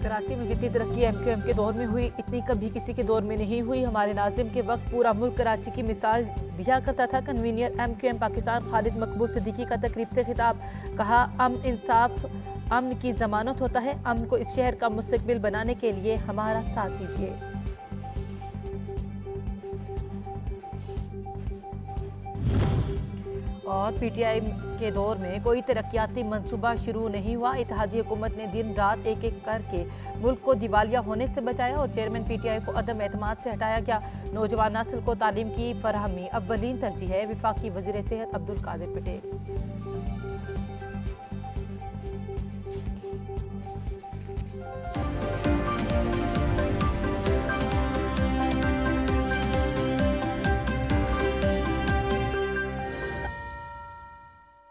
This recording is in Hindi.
कराची में जितनी तरक्की MQM के दौर में हुई, इतनी कभी किसी के दौर में नहीं हुई। हमारे नाज़िम के वक्त पूरा मुल्क कराची की मिसाल दिया करता था। कन्वीनियर MQM पाकिस्तान खालिद मकबूल सिद्दीकी का तकरीब से खिताब। कहा, अमन इंसाफ अमन की जमानत होता है। अमन को इस शहर का मुस्तकबिल बनाने के लिए हमारा साथ दीजिए। और PTI के दौर में कोई तरक्याती मंसूबा शुरू नहीं हुआ। इत्तेहादी हुकूमत ने दिन रात एक एक करके मुल्क को दिवालिया होने से बचाया और चेयरमैन PTI को अदम एतमाद से हटाया गया। नौजवान नस्ल को तालीम की फराहमी अव्वलीन तरजीह है। वफाकी वज़ीर सेहत अब्दुल कादिर पटेल।